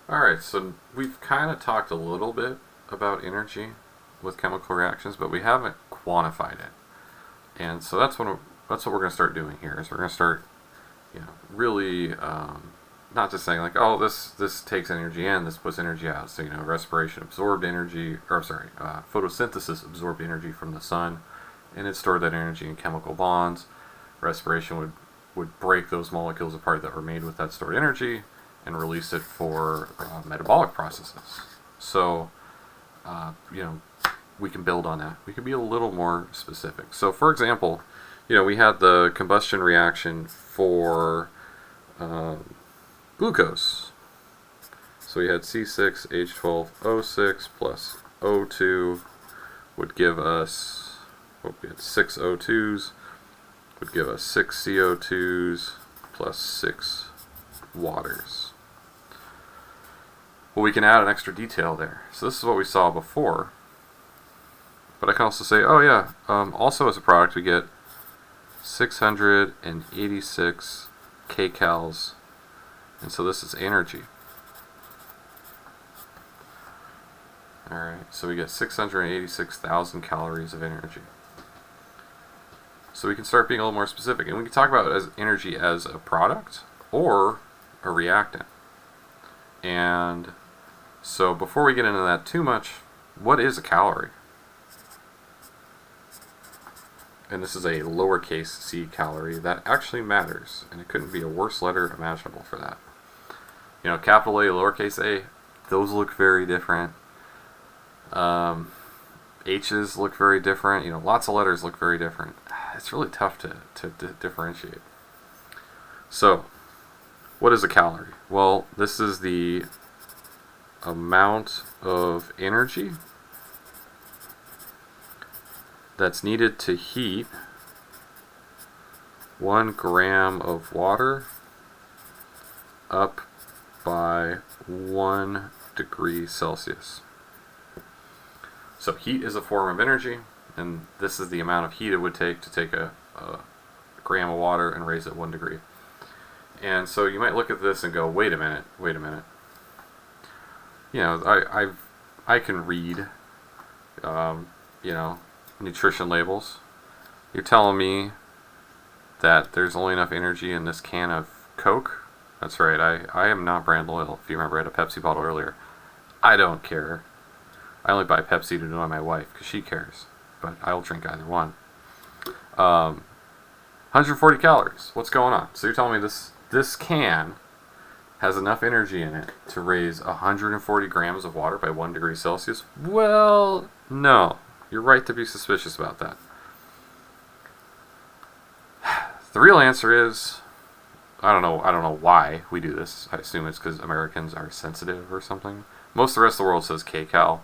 Alright, so we've kind of talked a little bit about energy with chemical reactions, but we haven't quantified it. And so that's what we're going to start doing here. Is we're going to start, really not just saying like, oh, this takes energy in, this puts energy out. So respiration absorbed energy, or sorry, photosynthesis absorbed energy from the sun, and it stored that energy in chemical bonds. Respiration would break those molecules apart that were made with that stored energy and release it for metabolic processes. So, we can build on that. We can be a little more specific. So, for example, we had the combustion reaction for glucose. So we had C6H12O6 plus O2 would give us, we had 6 O2s, would give us 6 CO2s plus 6 waters. Well, we can add an extra detail there. So this is what we saw before. But I can also say, oh yeah, also as a product we get 686 kcals, and so this is energy. Alright, so we get 686,000 calories of energy. So we can start being a little more specific, and we can talk about it as energy as a product or a reactant. And so before we get into that too much, what is a calorie? And this is a lowercase c calorie. That actually matters, and it couldn't be a worse letter imaginable for that. Capital A, lowercase a, those look very different. H's look very different. Lots of letters look very different. It's really tough to differentiate. So, what is a calorie? Well, this is the amount of energy that's needed to heat 1 gram of water up by 1 degree Celsius. So heat is a form of energy, and this is the amount of heat it would take to take a gram of water and raise it 1 degree. And so you might look at this and go, wait a minute. I can read, nutrition labels. You're telling me that there's only enough energy in this can of Coke? That's right, I am not brand loyal. If you remember, I had a Pepsi bottle earlier. I don't care. I only buy Pepsi to annoy my wife because she cares, but I'll drink either one. 140 calories. What's going on? So you're telling me this can has enough energy in it to raise 140 grams of water by 1 degree Celsius? Well, no. You're right to be suspicious about that. The real answer is, I don't know why we do this. I assume it's because Americans are sensitive or something. Most of the rest of the world says kcal.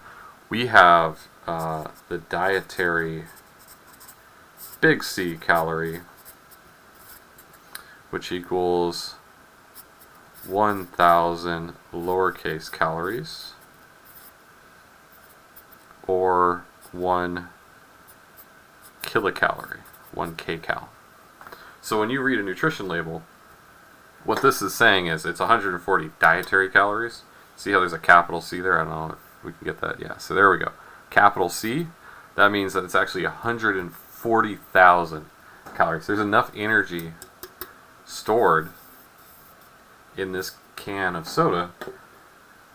We have the dietary big C calorie, which equals 1,000 lowercase calories, or 1 kilocalorie, 1 kcal. So when you read a nutrition label, what this is saying is it's 140 dietary calories. See how there's a capital C there? I don't know if we can get that. Yeah, so there we go. Capital C, that means that it's actually 140,000 calories. There's enough energy stored in this can of soda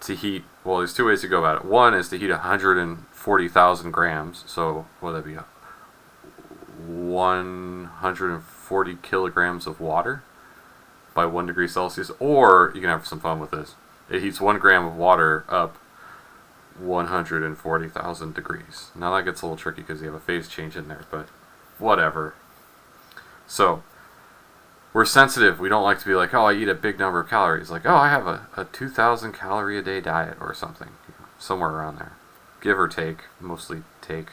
to heat, well, there's 2 ways to go about it. One is to heat 140,000 grams, so what would that be? 140 kilograms of water by 1 degree Celsius, or you can have some fun with this. It heats 1 gram of water up 140,000 degrees. Now that gets a little tricky because you have a phase change in there, but whatever. So, we're sensitive. We don't like to be like, oh, I eat a big number of calories. Like, oh, I have a 2,000 calorie a day diet or something. Somewhere around there. Give or take. Mostly take.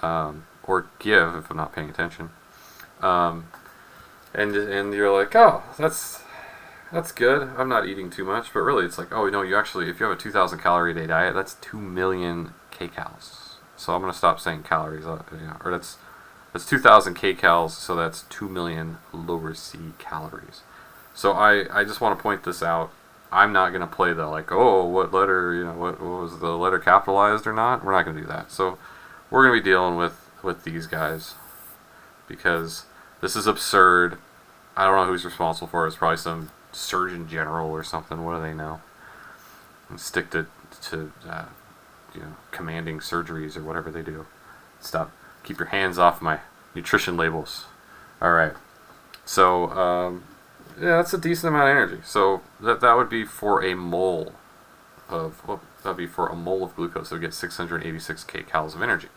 Or give if I'm not paying attention. And you're like, oh, that's good. I'm not eating too much. But really, it's like, oh, you actually, if you have a 2,000 calorie a day diet, that's 2 million kcals. So I'm going to stop saying calories. Or that's 2,000 kcals, so that's 2 million lower C calories. So I just want to point this out I'm not going to play the like, oh, what letter, what was the letter capitalized or not? We're not going to do that. So we're going to be dealing with these guys because this is absurd. I don't know who's responsible for it. It's probably some surgeon general or something. What do they know? And stick to commanding surgeries or whatever they do. Stop. Keep your hands off my nutrition labels. All right. So yeah, that's a decent amount of energy. So that would be for a mole of glucose. So we get 686 kcals of energy.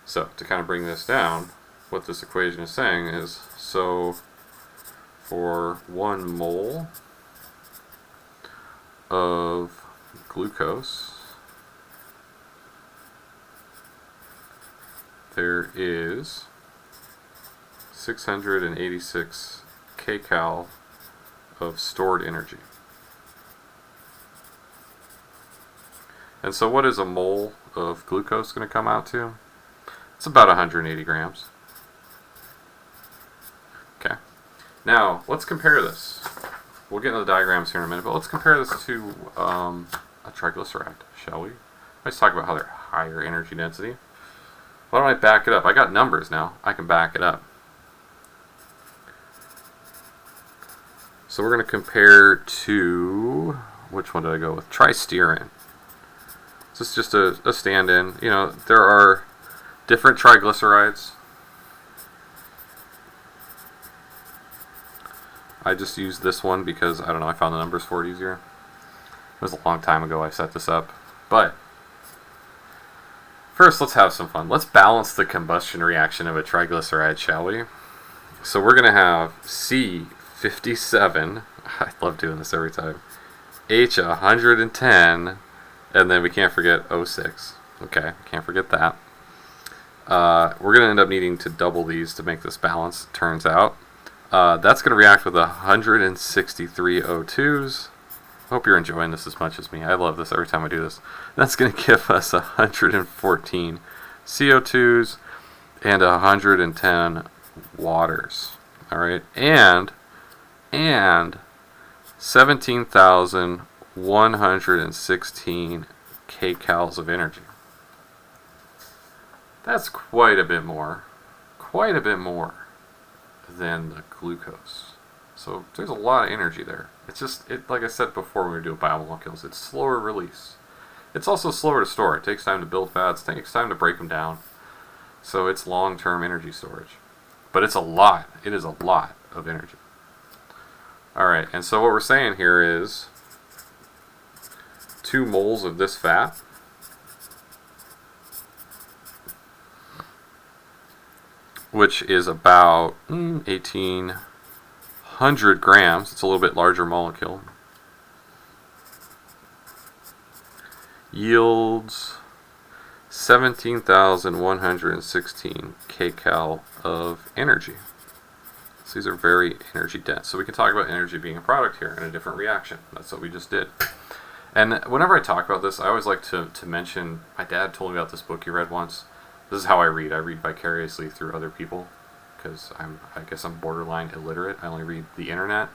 So to kind of bring this down, what this equation is saying is, so for 1 mole of glucose, there is 686 kcal of stored energy. And so what is a mole of glucose going to come out to? It's about 180 grams. Okay. Now, let's compare this. We'll get into the diagrams here in a minute, but let's compare this to a triglyceride, shall we? Let's talk about how they're higher energy density. Why don't I back it up? I got numbers now. I can back it up. So we're going to compare to, which one did I go with? Tristerin. This is just a stand-in. There are different triglycerides. I just used this one because, I don't know, I found the numbers for it easier. It was a long time ago I set this up. But first, let's have some fun. Let's balance the combustion reaction of a triglyceride, shall we? So we're going to have C57, I love doing this every time, H110, and then we can't forget O6. Okay, can't forget that. We're going to end up needing to double these to make this balance, turns out. That's going to react with 163 O2s. Hope you're enjoying this as much as me. I love this every time I do this. That's going to give us 114 CO2s and 110 waters. All right, and 17,116 kcals of energy. That's quite a bit more than the glucose. So there's a lot of energy there. It's just, like I said before when we were doing biomolecules, it's slower release. It's also slower to store. It takes time to build fats, it takes time to break them down. So it's long-term energy storage. But it's a lot. It is a lot of energy. Alright, and so what we're saying here is 2 moles of this fat which is about 1,800 grams. It's a little bit larger molecule. Yields 17,116 kcal of energy. So these are very energy dense. So we can talk about energy being a product here in a different reaction. That's what we just did. And whenever I talk about this, I always like to mention, my dad told me about this book he read once. This is how I read. I read vicariously through other people because I guess I'm borderline illiterate. I only read the internet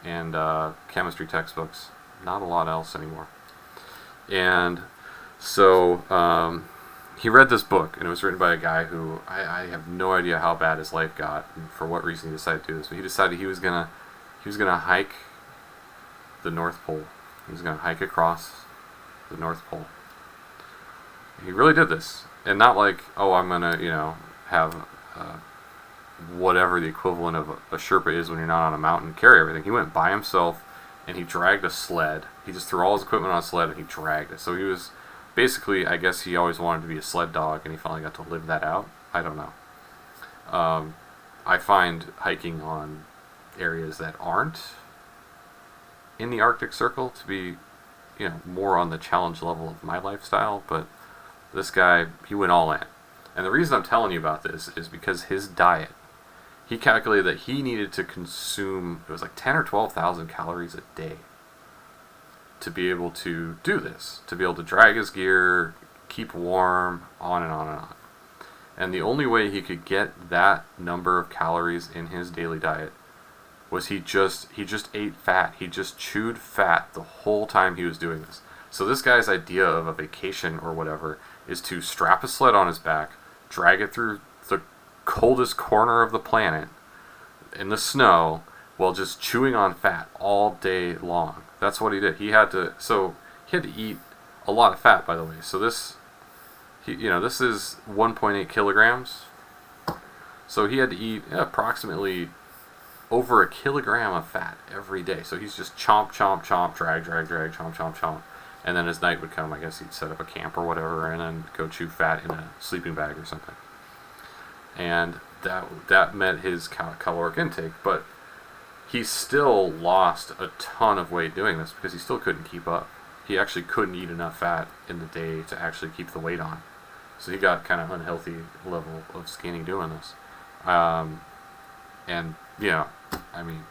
and chemistry textbooks. Not a lot else anymore. And so he read this book, and it was written by a guy who I have no idea how bad his life got and for what reason he decided to do this. But he decided he was gonna hike the North Pole. He was gonna hike across the North Pole. He really did this. And not like, oh, I'm going to, have whatever the equivalent of a Sherpa is when you're not on a mountain, carry everything. He went by himself, and he dragged a sled. He just threw all his equipment on a sled, and he dragged it. So he was, basically, I guess he always wanted to be a sled dog, and he finally got to live that out. I don't know. I find hiking on areas that aren't in the Arctic Circle to be, more on the challenge level of my lifestyle, but this guy, he went all in. And the reason I'm telling you about this is because his diet, he calculated that he needed to consume, it was like 10 or 12,000 calories a day to be able to do this, to be able to drag his gear, keep warm, on and on and on. And the only way he could get that number of calories in his daily diet was he just ate fat. He just chewed fat the whole time he was doing this. So this guy's idea of a vacation or whatever is to strap a sled on his back, drag it through the coldest corner of the planet in the snow while just chewing on fat all day long. That's what he did. He had to eat a lot of fat, by the way. So this is 1.8 kilograms. So he had to eat approximately over a kilogram of fat every day. So he's just chomp, chomp, chomp, drag, chomp, chomp, chomp. And then as night would come, I guess he'd set up a camp or whatever and then go chew fat in a sleeping bag or something. And that met his caloric intake. But he still lost a ton of weight doing this because he still couldn't keep up. He actually couldn't eat enough fat in the day to actually keep the weight on. So he got kind of unhealthy level of skinny doing this. And, I mean,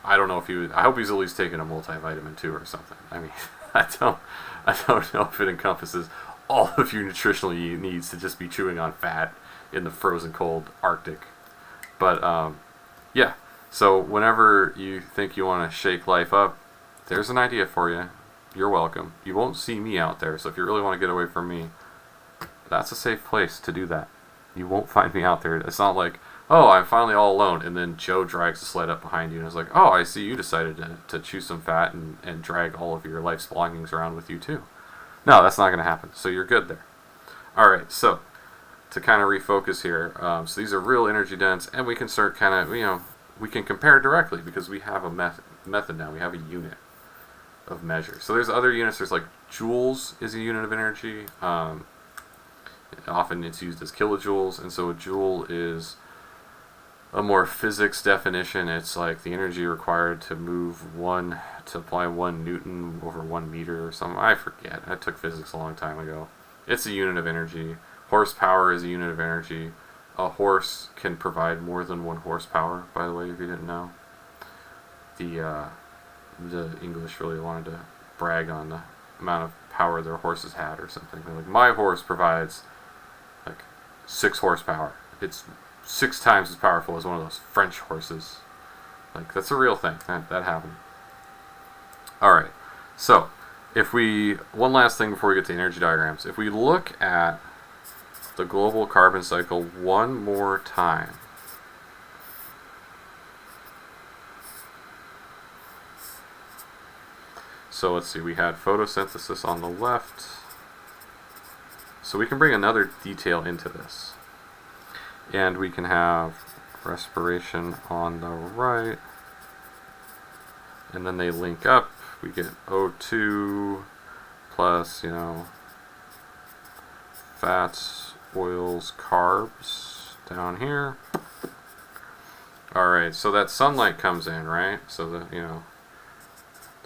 I don't know if I hope he's at least taking a multivitamin too or something. I mean, I don't know if it encompasses all of your nutritional needs to just be chewing on fat in the frozen cold Arctic. But, yeah. So whenever you think you want to shake life up, there's an idea for you. You're welcome. You won't see me out there, so if you really want to get away from me, that's a safe place to do that. You won't find me out there. It's not like, oh, I'm finally all alone, and then Joe drags the sled up behind you and is like, oh, I see you decided to chew some fat and drag all of your life's belongings around with you too. No, that's not going to happen. So you're good there. All right, so to kind of refocus here, so these are real energy dense, and we can start kind of, we can compare directly because we have a method now. We have a unit of measure. So there's other units. There's like joules is a unit of energy. Often it's used as kilojoules, and so a joule is a more physics definition. It's like the energy required to apply 1 Newton over 1 meter or something. I forget. I took physics a long time ago. It's a unit of energy. Horsepower is a unit of energy. A horse can provide more than 1 horsepower, by the way, if you didn't know. The English really wanted to brag on the amount of power their horses had or something. They're like, my horse provides like 6 horsepower. It's 6 times as powerful as one of those French horses. Like, that's a real thing. That happened. Alright, so one last thing before we get to energy diagrams. If we look at the global carbon cycle one more time, so let's see, we had photosynthesis on the left. So we can bring another detail into this. And we can have respiration on the right. And then they link up. We get O2 plus, fats, oils, carbs down here. Alright, so that sunlight comes in, right? So the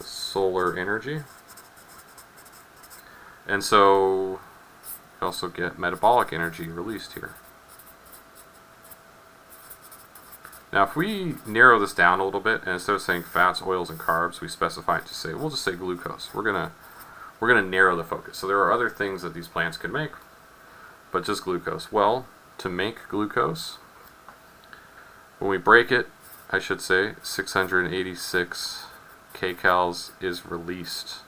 solar energy. And so we also get metabolic energy released here. Now if we narrow this down a little bit, and instead of saying fats, oils, and carbs, we specify it to say, we'll just say glucose. We're gonna narrow the focus. So there are other things that these plants can make, but just glucose. Well, to make glucose, when we break it, I should say 686 kcals is released.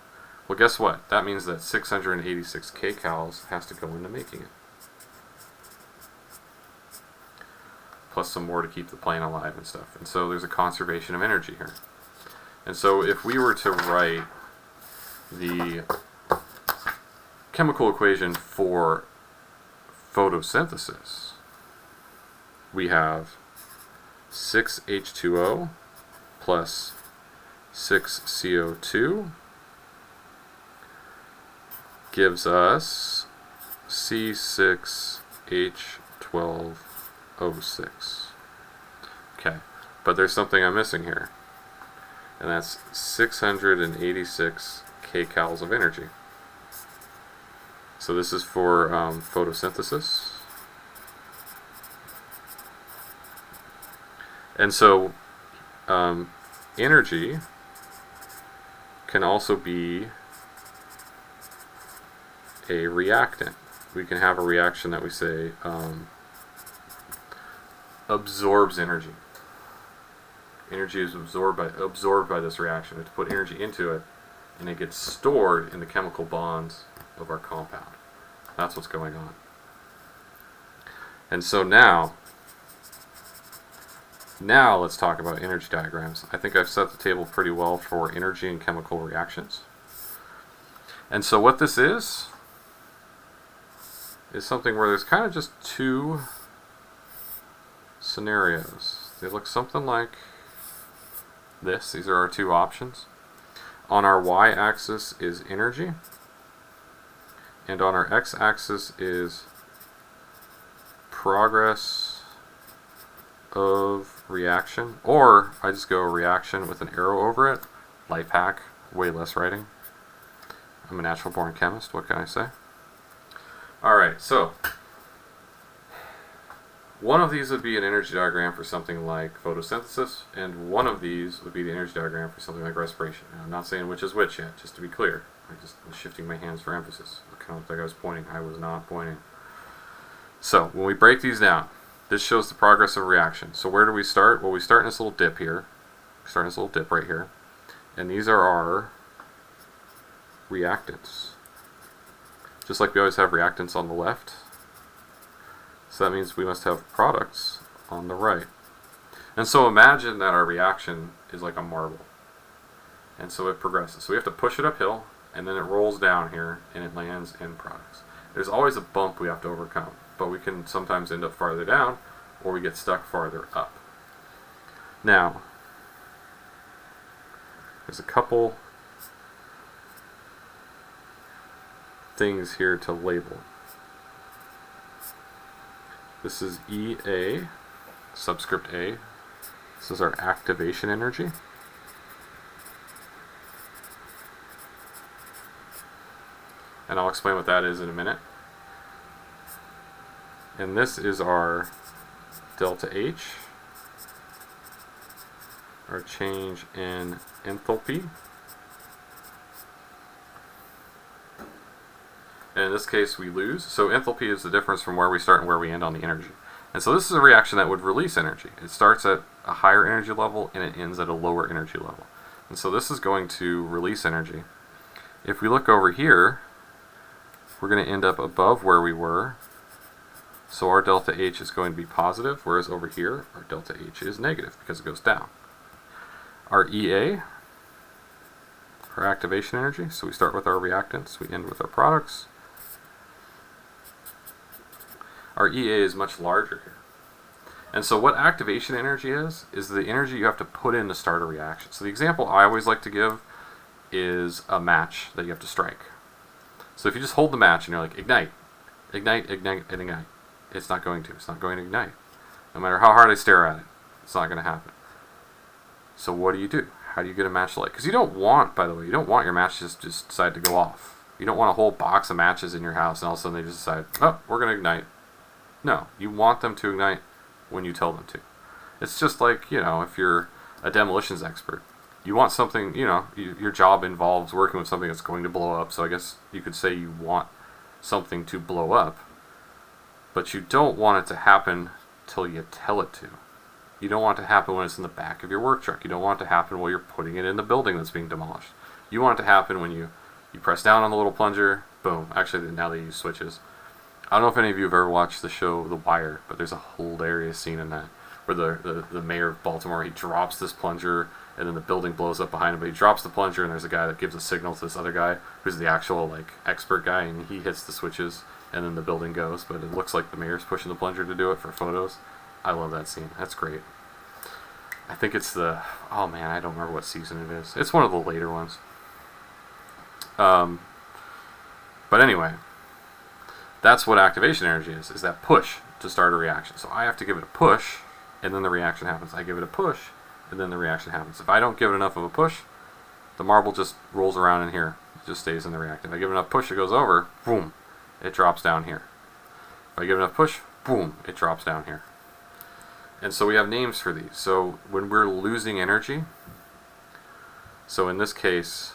Well, guess what? That means that 686 kcals has to go into making it. Plus some more to keep the plant alive and stuff. And so there's a conservation of energy here. And so if we were to write the chemical equation for photosynthesis, we have 6H2O plus 6CO2 gives us C6H12O6. Okay, but there's something I'm missing here, and that's 686 kcals of energy. So this is for photosynthesis. And so energy can also be a reactant. We can have a reaction that we say absorbs energy. Energy is absorbed by this reaction. We have to put energy into it, and it gets stored in the chemical bonds of our compound. That's what's going on. And so now let's talk about energy diagrams. I think I've set the table pretty well for energy and chemical reactions. And so what this is something where there's kind of just two scenarios. They look something like this. These are our two options. On our y-axis is energy, and on our x-axis is progress of reaction, or I just go reaction with an arrow over it. Life hack, way less writing. I'm a natural born chemist, what can I say? Alright, so one of these would be an energy diagram for something like photosynthesis, and one of these would be the energy diagram for something like respiration. Now, I'm not saying which is which yet, just to be clear. I just was shifting my hands for emphasis. It kind of looked like I was pointing. I was not pointing. So, when we break these down, this shows the progress of reaction. So where do we start? Well, we start in this little dip here. We start in this little dip right here. And these are our reactants. Just like we always have reactants on the left. So that means we must have products on the right. And so imagine that our reaction is like a marble. And so it progresses. So we have to push it uphill, and then it rolls down here, and it lands in products. There's always a bump we have to overcome, but we can sometimes end up farther down, or we get stuck farther up. Now, there's a couple things here to label. This is EA, subscript A. This is our activation energy. And I'll explain what that is in a minute. And this is our delta H, our change in enthalpy. And in this case we lose. So enthalpy is the difference from where we start and where we end on the energy. And so this is a reaction that would release energy. It starts at a higher energy level and it ends at a lower energy level. And so this is going to release energy. If we look over here, we're going to end up above where we were. So our delta H is going to be positive, whereas over here our delta H is negative because it goes down. Our EA, our activation energy, so we start with our reactants, we end with our products. Our EA is much larger here. And so what activation energy is the energy you have to put in to start a reaction. So the example I always like to give is a match that you have to strike. So if you just hold the match and you're like, ignite, ignite, ignite, and ignite, it's not going to. It's not going to ignite. No matter how hard I stare at it, it's not going to happen. So what do? How do you get a match light? Because you don't want, by the way, you don't want your matches just decide to go off. You don't want a whole box of matches in your house and all of a sudden they just decide, oh, we're going to ignite. No, you want them to ignite when you tell them to. It's just like, if you're a demolitions expert. You want something, your job involves working with something that's going to blow up, so I guess you could say you want something to blow up, but you don't want it to happen till you tell it to. You don't want it to happen when it's in the back of your work truck. You don't want it to happen while you're putting it in the building that's being demolished. You want it to happen when you press down on the little plunger, boom. Actually, now they use switches. I don't know if any of you have ever watched the show The Wire, but there's a hilarious scene in that where the mayor of Baltimore, he drops this plunger and then the building blows up behind him, but he drops the plunger and there's a guy that gives a signal to this other guy who's the actual expert guy, and he hits the switches and then the building goes, but it looks like the mayor's pushing the plunger to do it for photos. I love that scene. That's great. I think it's oh man, I don't remember what season it is. It's one of the later ones. But anyway, that's what activation energy is that push to start a reaction. So I have to give it a push, and then the reaction happens. I give it a push, and then the reaction happens. If I don't give it enough of a push, the marble just rolls around in here. It just stays in the reactant. If I give it enough push, it goes over, boom, it drops down here. If I give it enough push, boom, it drops down here. And so we have names for these. So when we're losing energy, so in this case,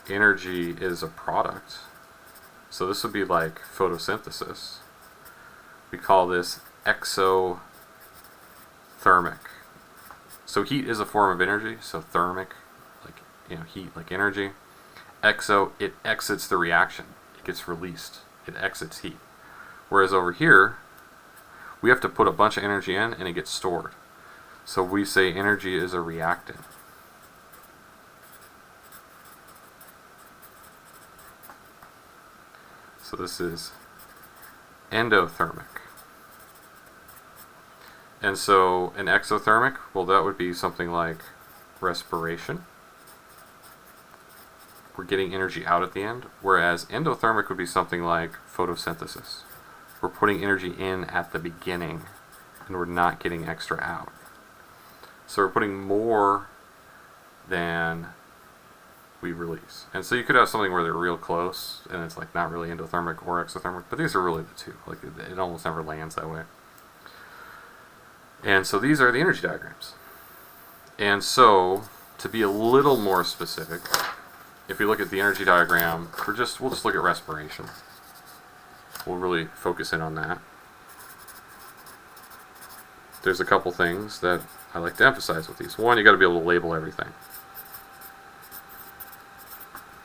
energy is a product. So this would be like photosynthesis. We call this exothermic So heat is a form of energy, so thermic, like, you know, heat, like energy. Exo, it exits the reaction. It gets released. It exits heat. Whereas over here, we have to put a bunch of energy in and it gets stored. So we say energy is a reactant. So this is endothermic. And so an exothermic, well, that would be something like respiration. We're getting energy out at the end. Whereas endothermic would be something like photosynthesis. We're putting energy in at the beginning and we're not getting extra out. So we're putting more than we release. And so you could have something where they're real close and it's like not really endothermic or exothermic, but these are really the two. Like it almost never lands that way. And so these are the energy diagrams. And so to be a little more specific, if you look at the energy diagram, we'll just look at respiration. We'll really focus in on that. There's a couple things that I like to emphasize with these. One, you got to be able to label everything.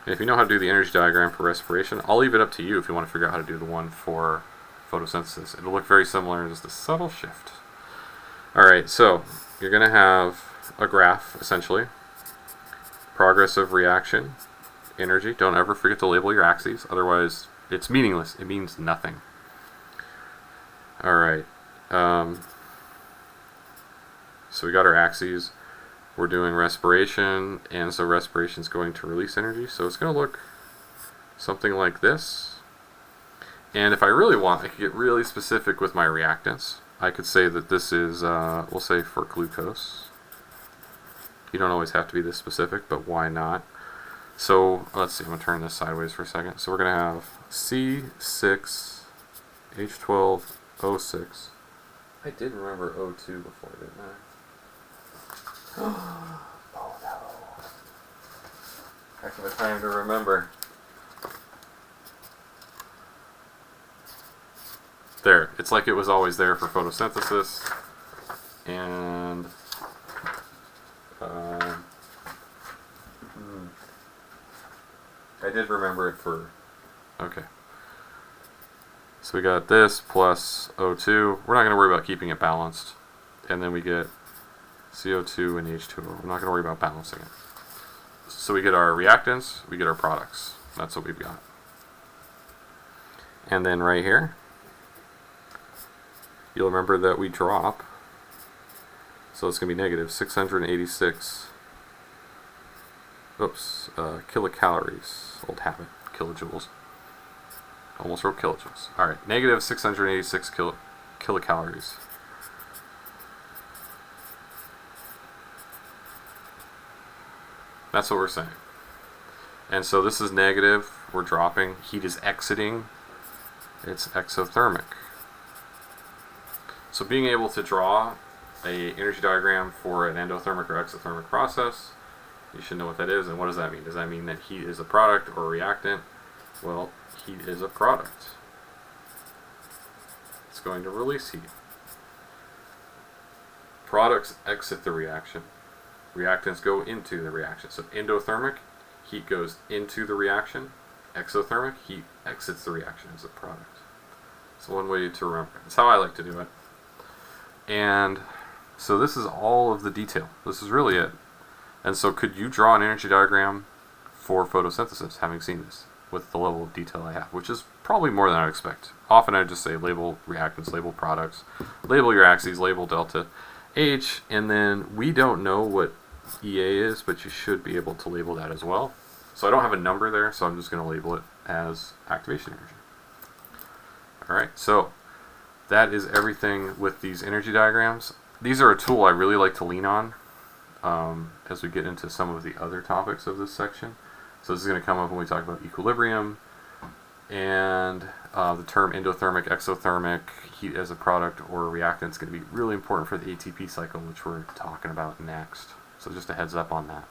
And if you know how to do the energy diagram for respiration, I'll leave it up to you if you want to figure out how to do the one for photosynthesis. It'll look very similar, just a subtle shift. Alright, so you're going to have a graph, essentially. Progress of reaction, energy. Don't ever forget to label your axes, otherwise it's meaningless. It means nothing. Alright. So we got our axes. We're doing respiration, and so respiration is going to release energy. So it's going to look something like this. And if I really want, I could get really specific with my reactants. I could say that this is, we'll say for glucose. You don't always have to be this specific, but why not? So let's see, I'm going to turn this sideways for a second. So we're going to have C6H12O6. I did remember O2 before, didn't I? Oh no. Heck of a time to remember. There, it's like it was always there for photosynthesis, and I did remember it for, okay. So we got this plus O2. We're not going to worry about keeping it balanced, and then we get CO2 and H2O. We're not going to worry about balancing it. So we get our reactants, we get our products. That's what we've got. And then right here, you'll remember that we drop, so it's going to be negative 686 kilocalories. Old habit, kilojoules. Almost wrote kilojoules. Alright, negative 686 kilocalories. That's what we're saying. And so this is negative, we're dropping, heat is exiting, it's exothermic. So being able to draw an energy diagram for an endothermic or exothermic process, you should know what that is. And what does that mean? Does that mean that heat is a product or a reactant? Well, heat is a product. It's going to release heat. Products exit the reaction. Reactants go into the reaction. So endothermic, heat goes into the reaction. Exothermic, heat exits the reaction as a product. So one way to remember it. That's how I like to do it. And so this is all of the detail. This is really it. And so could you draw an energy diagram for photosynthesis, having seen this, with the level of detail I have, which is probably more than I would expect. Often I just say label reactants, label products, label your axes, label delta H, and then we don't know what EA is, but you should be able to label that as well. So I don't have a number there, so I'm just going to label it as activation energy. Alright, so that is everything with these energy diagrams. These are a tool I really like to lean on as we get into some of the other topics of this section. So this is going to come up when we talk about equilibrium and the term endothermic, exothermic, heat as a product or a reactant is going to be really important for the ATP cycle, which we're talking about next. So just a heads up on that.